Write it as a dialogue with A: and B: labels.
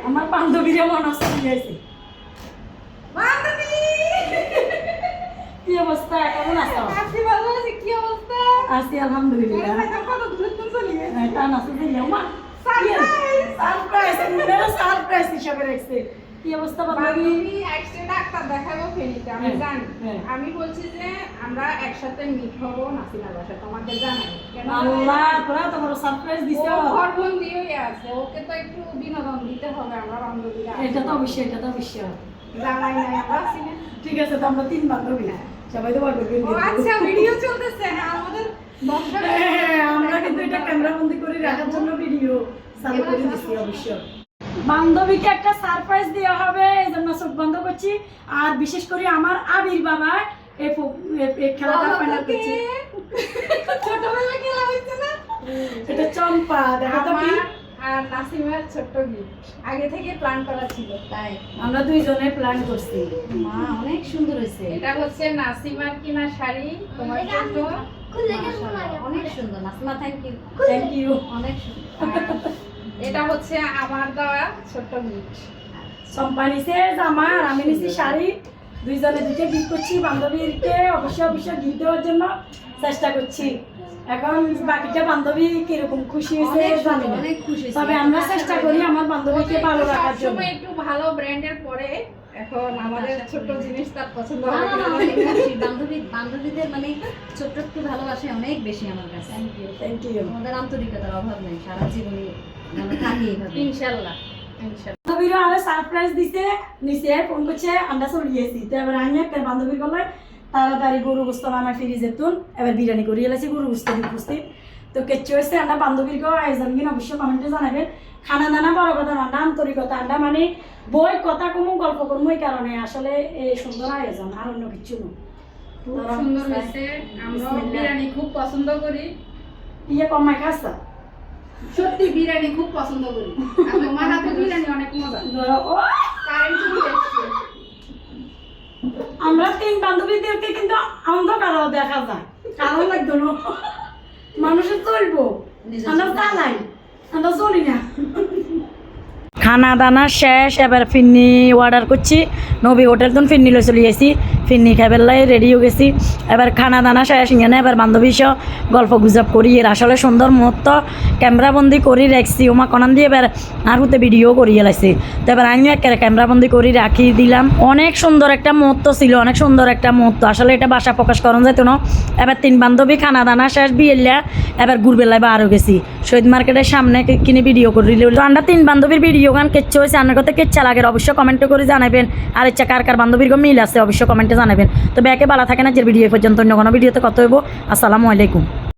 A: আমার বান্ধবীরা মনে হচ্ছে গিয়েছে।
B: বান্ধবী
A: কি অবস্থা, কেমন আছো?
B: আছি ভালো আছি, কি অবস্থা?
A: আছি আলহামদুলিল্লাহ।
B: কত দূরে তুমি চলে গেছো?
A: টান আছে দিলে মা
B: সারপ্রাইজ
A: সারপ্রাইজ হিসাবে রাখছে। কি অবস্থা বান্ধবী?
B: বান্ধবী আজকে ডাক্তার দেখাবো ফেনীতে, আমি
A: হ্যাঁ,
B: জানি।
A: হ্যাঁ।
B: আমি বলছি যে আমরা একসাথে মিট হবো নাসিনার বাসায়, তোমাকে জানাই। কেন
A: আল্লাহ তোরা তোমার সারপ্রাইজ দিছো।
B: ঘরবন্দি হয়ে আছে, ওকে তো একটু বিনোদন দিতে হবে। আমরা বান্ধবীরা
A: এটা তো অবশ্যই, এটা তো অবশ্যই।
B: জানাই নাই আমরা আছি না।
A: ঠিক আছে, তো আমরা 3 বান্ধবী সবাই তো বলবো।
B: ও আচ্ছা, ভিডিও চলতেছে। হ্যাঁ, আমাদের দর্শক
A: আমরা কিন্তু এটা ক্যামেরা বন্দি করে রাখার জন্য ভিডিও চালু করে দিচ্ছি অবশ্যই। বান্ধবীকে একটা সারপ্রাইজ দেওয়া হবে, এই জন্য চোখ বন্ধ করছি। আর বিশেষ করে আমার আবির বাবা এই খেলাটা ফাইনাল করছি।
B: ছোটবেলা খেলা হয়েছে না,
A: এটা চম্পা দেখা তো কি
B: আর নাসিমার ছোট্ট গিফট আগে থেকে প্ল্যান করা ছিল।
A: তাই আমরা দুইজনে প্ল্যান করছি। মা অনেক সুন্দর হয়েছে।
B: এটা হচ্ছে নাসিমার কিনা শাড়ি, তোমার জন্য।
C: অনেক সুন্দর Nasma, thank you.
A: Thank you.
C: অনেক সুন্দর।
B: এটা হচ্ছে আমার দেওয়া ছোট্ট গিফট।
A: চম্পা নিছে জামা আর আমি নিছি শাড়ি, দুইজনে দুইটা গিফট করছি। বান্ধবীকে অবশ্যই গিফট দেওয়ার জন্য চেষ্টা করছি। এখন বাকিটা বান্ধবী কিরকম খুশি হয়েছে জানি না,
C: অনেক খুশি হয়েছে।
A: তবে আমরা চেষ্টা করি আমার বান্ধবীকে ভালো রাখার জন্য।
B: সবসময় একটু ভালো ব্র্যান্ডের পরে, এখন আমাদের ছোট জিনিস তার পছন্দ
C: না,
B: হবে
C: না,
B: কিনা
C: অনেক
B: জানি না।
C: খুশি। বান্ধবীদের মানে ছোট্ট একটু ভালোবাসে অনেক বেশি আমার কাছে।
A: Thank you.
C: আমাদের আন্তরিকতার অভাব নেই, সারা জীবনে আমরা থাকি এইভাবে।
B: ইনশাল্লাহ ইনশাল্লাহ।
A: বান্ধবীরা আরো সারপ্রাইজ দিছে, নিচে ফোন করছে, আমরা চলে গেছি। তো এবার আমি একটা বান্ধবীর গলায় তাড়াতাড়ি গরু গোস্ত আমার ফিরে যেতুন, এবার বিরিয়ানি করিয়ে এলাইছি গরু গোস্ত উপস্থিত। তো কেচ্ছু হয়েছে আমরা বান্ধবীর গো আয়োজন কিনা অবশ্যই কমেন্টে জানাবেন। খানা দানা বড় কথা না, আন্তরিকতা। আমরা মানে বই কথা কমু গল্প করবো, এই কারণে আসলে এই সুন্দর আয়োজন, আর অন্য কিছু না।
B: খুব সুন্দর হয়েছে। আমরা বিরিয়ানি খুব পছন্দ করি,
A: ইয়ে কমাই খাসা
B: সত্যি বিরিয়ানি খুব পছন্দ করি। আর তোমার হাতে বিরিয়ানি অনেক মজা। কারেন্ট চলে এসেছে।
A: আমরা 3 বান্ধবীদেরকে কিন্তু অন্ধকারও দেখা যায়, কারণ লাগতো না, মানুষের চলবো, আমরা চালাই, আমরা চলি না। খানা দানা শেষ, এবার ফিরনি অর্ডার করছি। নবী হোটেল তো ফিরনি লই চলে গেছি, ফিরনি খাইবেলাই রেডি হয়ে গেছি। এবার খানা দানা শেষ ইങ്ങനെ এবার বান্ধবী সহ গল্প গুজব করি। এর আসলে সুন্দর মুহূর্ত ক্যামেরাবন্দি করি রাখছি। ওমা কনান দিয়ে এবার আর হতে ভিডিও করিয়ে লাইছি। তো এবার আমিও একটা ক্যামেরাবন্দি করি রাখি দিলাম। অনেক সুন্দর একটা মুহূর্ত ছিল, অনেক সুন্দর একটা মুহূর্ত। আসলে এটা বাসা প্রকাশ করা যেত না। এবার 3 বান্ধবী খানা দানা শেষ বিয়েলা, এবার ঘুরবেলায় বা আরও গেছি শহীদ মার্কেটের সামনে কিনে ভিডিও করি। তো আমরা 3 বান্ধবীর ভিডিও গান কেচ্ছা হয়েছে, আপনার কথা কেচ্ছা লাগে অবশ্যই কমেন্ট করে জানাবেন। আর ইচ্ছা কার কার বান্ধবীর মিল আছে অবশ্যই কমেন্টে জানাবেন। তো ব্যাকে ভালো থাকে না যে ভিডিও পর্যন্ত অন্য কোনো ভিডিওতে কত হইব। আসসালামু আলাইকুম।